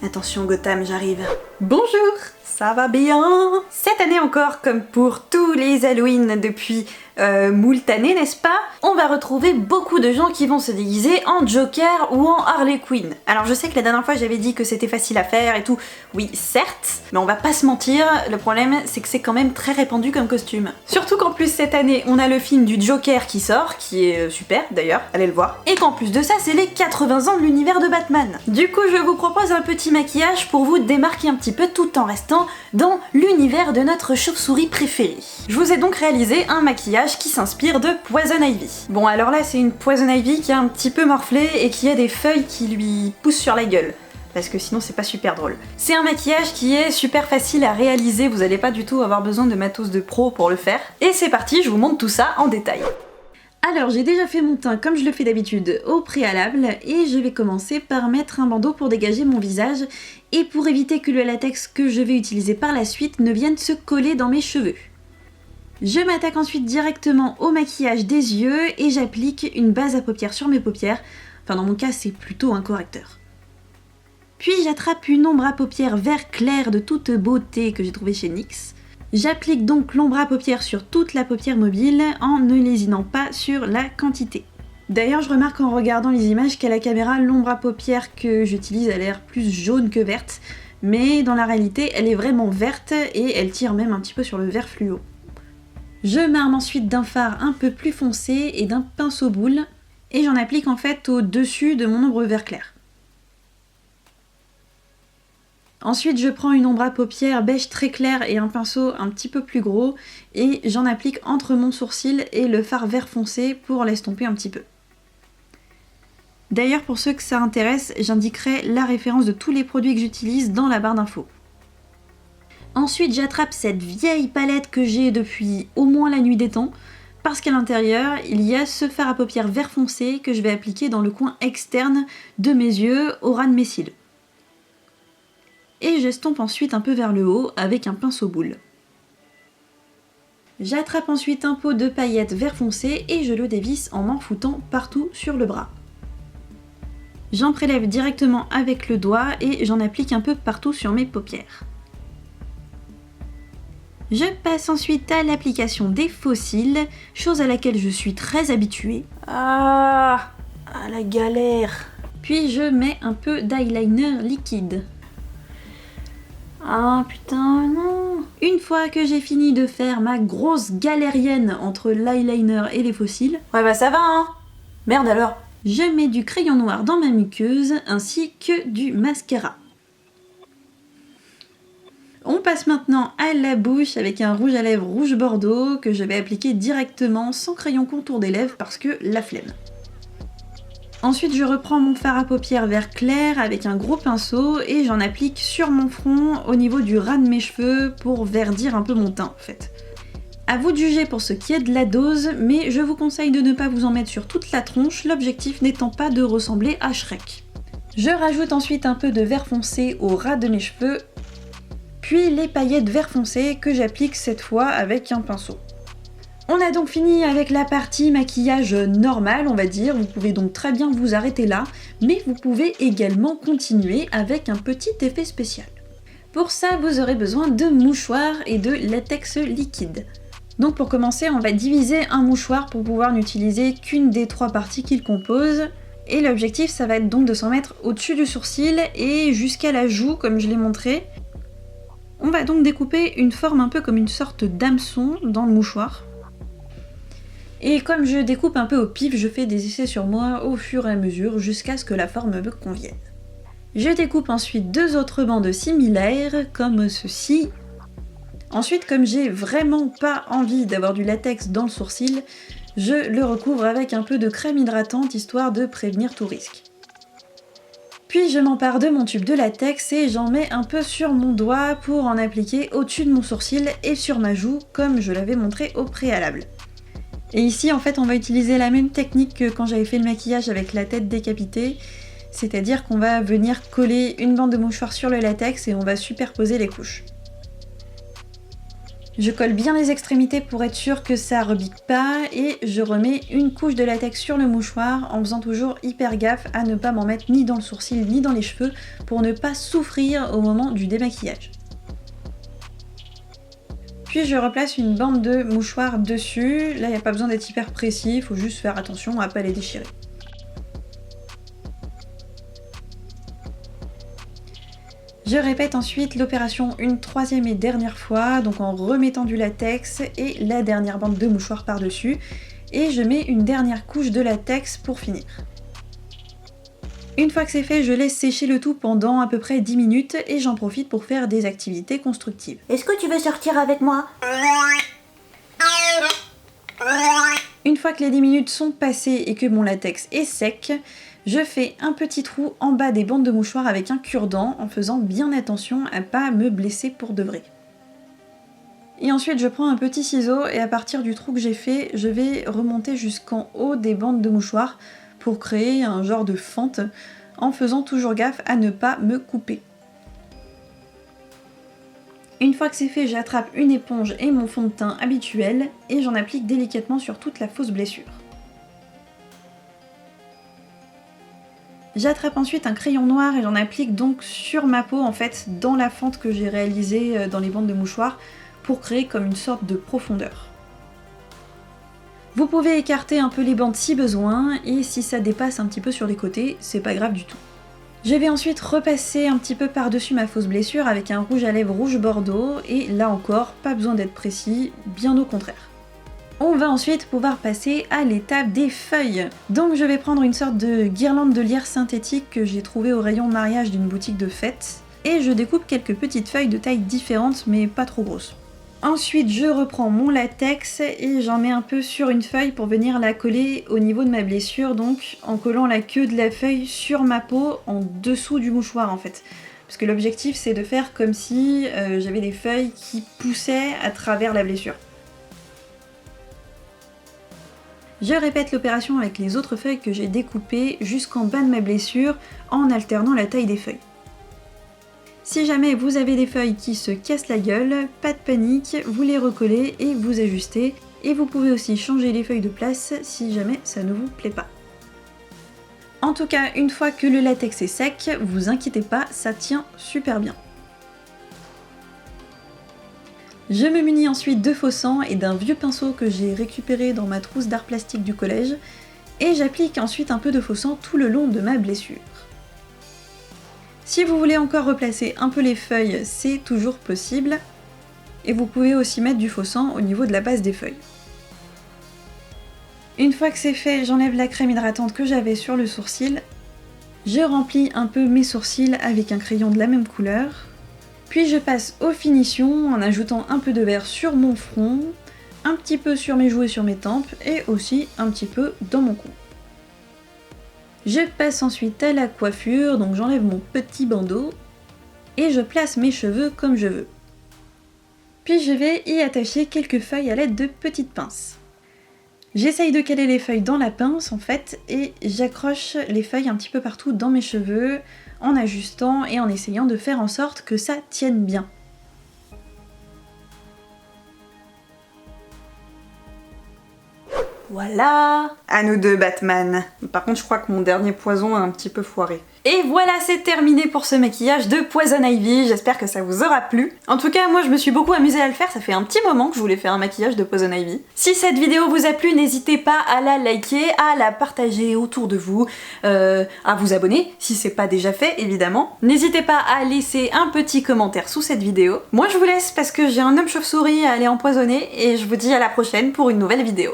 Attention Gotham, j'arrive. Bonjour, ça va bien? Cette année encore, comme pour tous les Halloween depuis moult années, n'est-ce pas? On va retrouver beaucoup de gens qui vont se déguiser en Joker ou en Harley Quinn. Alors je sais que la dernière fois j'avais dit que c'était facile à faire et tout, oui certes, mais on va pas se mentir, le problème c'est que c'est quand même très répandu comme costume. Surtout qu'en plus cette année on a le film du Joker qui sort, qui est super d'ailleurs, allez le voir, et qu'en plus de ça c'est les 80 ans de l'univers de Batman. Du coup je vous propose un petit maquillage pour vous démarquer un petit peu tout en restant dans l'univers de notre chauve-souris préférée. Je vous ai donc réalisé un maquillage qui s'inspire de Poison Ivy. Bon alors là c'est une Poison Ivy qui est un petit peu morflée et qui a des feuilles qui lui poussent sur la gueule. Parce que sinon c'est pas super drôle. C'est un maquillage qui est super facile à réaliser, vous allez pas du tout avoir besoin de matos de pro pour le faire. Et c'est parti, je vous montre tout ça en détail. Alors j'ai déjà fait mon teint comme je le fais d'habitude au préalable et je vais commencer par mettre un bandeau pour dégager mon visage et pour éviter que le latex que je vais utiliser par la suite ne vienne se coller dans mes cheveux. Je m'attaque ensuite directement au maquillage des yeux et j'applique une base à paupières sur mes paupières, enfin dans mon cas c'est plutôt un correcteur. Puis j'attrape une ombre à paupières vert clair de toute beauté que j'ai trouvé chez NYX. J'applique donc l'ombre à paupières sur toute la paupière mobile en ne lésinant pas sur la quantité. D'ailleurs je remarque en regardant les images qu'à la caméra l'ombre à paupières que j'utilise a l'air plus jaune que verte, mais dans la réalité elle est vraiment verte et elle tire même un petit peu sur le vert fluo. Je m'arme ensuite d'un fard un peu plus foncé et d'un pinceau boule et j'en applique en fait au dessus de mon ombre vert clair. Ensuite je prends une ombre à paupières beige très clair et un pinceau un petit peu plus gros et j'en applique entre mon sourcil et le fard vert foncé pour l'estomper un petit peu. D'ailleurs pour ceux que ça intéresse, j'indiquerai la référence de tous les produits que j'utilise dans la barre d'infos. Ensuite j'attrape cette vieille palette que j'ai depuis au moins la nuit des temps parce qu'à l'intérieur il y a ce fard à paupières vert foncé que je vais appliquer dans le coin externe de mes yeux au ras de mes cils. Et j'estompe ensuite un peu vers le haut avec un pinceau boule. J'attrape ensuite un pot de paillettes vert foncé et je le dévisse en m'en foutant partout sur le bras. J'en prélève directement avec le doigt et j'en applique un peu partout sur mes paupières. Je passe ensuite à l'application des faux cils, chose à laquelle je suis très habituée. Ah, la galère. Puis je mets un peu d'eyeliner liquide. Ah putain non. Une fois que j'ai fini de faire ma grosse galérienne entre l'eyeliner et les faux cils, ouais bah ça va hein. Merde alors. Je mets du crayon noir dans ma muqueuse ainsi que du mascara. On passe maintenant à la bouche avec un rouge à lèvres rouge bordeaux que je vais appliquer directement sans crayon contour des lèvres parce que la flemme. Ensuite je reprends mon fard à paupières vert clair avec un gros pinceau et j'en applique sur mon front au niveau du ras de mes cheveux pour verdir un peu mon teint en fait. À vous de juger pour ce qui est de la dose, mais je vous conseille de ne pas vous en mettre sur toute la tronche, l'objectif n'étant pas de ressembler à Shrek. Je rajoute ensuite un peu de vert foncé au ras de mes cheveux, puis les paillettes vert foncé que j'applique cette fois avec un pinceau. On a donc fini avec la partie maquillage normal, on va dire, vous pouvez donc très bien vous arrêter là, mais vous pouvez également continuer avec un petit effet spécial. Pour ça, vous aurez besoin de mouchoirs et de latex liquide. Donc pour commencer, on va diviser un mouchoir pour pouvoir n'utiliser qu'une des trois parties qu'il compose, et l'objectif ça va être donc de s'en mettre au-dessus du sourcil et jusqu'à la joue comme je l'ai montré. On va donc découper une forme un peu comme une sorte d'hameçon dans le mouchoir. Et comme je découpe un peu au pif, je fais des essais sur moi au fur et à mesure jusqu'à ce que la forme me convienne. Je découpe ensuite deux autres bandes similaires comme ceci. Ensuite, comme j'ai vraiment pas envie d'avoir du latex dans le sourcil, je le recouvre avec un peu de crème hydratante histoire de prévenir tout risque. Puis je m'empare de mon tube de latex et j'en mets un peu sur mon doigt pour en appliquer au-dessus de mon sourcil et sur ma joue comme je l'avais montré au préalable. Et ici en fait on va utiliser la même technique que quand j'avais fait le maquillage avec la tête décapitée, c'est-à-dire qu'on va venir coller une bande de mouchoir sur le latex et on va superposer les couches. Je colle bien les extrémités pour être sûre que ça rebique pas et je remets une couche de latex sur le mouchoir en faisant toujours hyper gaffe à ne pas m'en mettre ni dans le sourcil ni dans les cheveux pour ne pas souffrir au moment du démaquillage. Puis je replace une bande de mouchoir dessus. Là, il n'y a pas besoin d'être hyper précis, il faut juste faire attention à ne pas les déchirer. Je répète ensuite l'opération une troisième et dernière fois, donc en remettant du latex et la dernière bande de mouchoir par-dessus. Et je mets une dernière couche de latex pour finir. Une fois que c'est fait, je laisse sécher le tout pendant à peu près 10 minutes et j'en profite pour faire des activités constructives. Est-ce que tu veux sortir avec moi? Une fois que les 10 minutes sont passées et que mon latex est sec, je fais un petit trou en bas des bandes de mouchoir avec un cure-dent en faisant bien attention à ne pas me blesser pour de vrai. Et ensuite je prends un petit ciseau et à partir du trou que j'ai fait, je vais remonter jusqu'en haut des bandes de mouchoir pour créer un genre de fente en faisant toujours gaffe à ne pas me couper. Une fois que c'est fait, j'attrape une éponge et mon fond de teint habituel et j'en applique délicatement sur toute la fausse blessure. J'attrape ensuite un crayon noir et j'en applique donc sur ma peau en fait dans la fente que j'ai réalisée dans les bandes de mouchoir pour créer comme une sorte de profondeur. Vous pouvez écarter un peu les bandes si besoin et si ça dépasse un petit peu sur les côtés, c'est pas grave du tout. Je vais ensuite repasser un petit peu par-dessus ma fausse blessure avec un rouge à lèvres rouge bordeaux et là encore, pas besoin d'être précis, bien au contraire. On va ensuite pouvoir passer à l'étape des feuilles. Donc je vais prendre une sorte de guirlande de lierre synthétique que j'ai trouvée au rayon mariage d'une boutique de fête et je découpe quelques petites feuilles de taille différentes mais pas trop grosses. Ensuite, je reprends mon latex et j'en mets un peu sur une feuille pour venir la coller au niveau de ma blessure, donc en collant la queue de la feuille sur ma peau en dessous du mouchoir en fait. Parce que l'objectif c'est de faire comme si j'avais des feuilles qui poussaient à travers la blessure. Je répète l'opération avec les autres feuilles que j'ai découpées jusqu'en bas de ma blessure en alternant la taille des feuilles. Si jamais vous avez des feuilles qui se cassent la gueule, pas de panique, vous les recollez et vous ajustez. Et vous pouvez aussi changer les feuilles de place si jamais ça ne vous plaît pas. En tout cas, une fois que le latex est sec, vous inquiétez pas, ça tient super bien. Je me munis ensuite de faux sang et d'un vieux pinceau que j'ai récupéré dans ma trousse d'art plastique du collège. Et j'applique ensuite un peu de faux sang tout le long de ma blessure. Si vous voulez encore replacer un peu les feuilles, c'est toujours possible. Et vous pouvez aussi mettre du faux sang au niveau de la base des feuilles. Une fois que c'est fait, j'enlève la crème hydratante que j'avais sur le sourcil. Je remplis un peu mes sourcils avec un crayon de la même couleur. Puis je passe aux finitions en ajoutant un peu de vert sur mon front, un petit peu sur mes joues et sur mes tempes, et aussi un petit peu dans mon cou. Je passe ensuite à la coiffure, donc j'enlève mon petit bandeau et je place mes cheveux comme je veux. Puis je vais y attacher quelques feuilles à l'aide de petites pinces. J'essaye de caler les feuilles dans la pince en fait et j'accroche les feuilles un petit peu partout dans mes cheveux en ajustant et en essayant de faire en sorte que ça tienne bien. Voilà! À nous deux, Batman. Par contre, je crois que mon dernier poison a un petit peu foiré. Et voilà, c'est terminé pour ce maquillage de Poison Ivy. J'espère que ça vous aura plu. En tout cas, moi, je me suis beaucoup amusée à le faire. Ça fait un petit moment que je voulais faire un maquillage de Poison Ivy. Si cette vidéo vous a plu, n'hésitez pas à la liker, à la partager autour de vous, à vous abonner, si c'est pas déjà fait, évidemment. N'hésitez pas à laisser un petit commentaire sous cette vidéo. Moi, je vous laisse parce que j'ai un homme chauve-souris à aller empoisonner et je vous dis à la prochaine pour une nouvelle vidéo.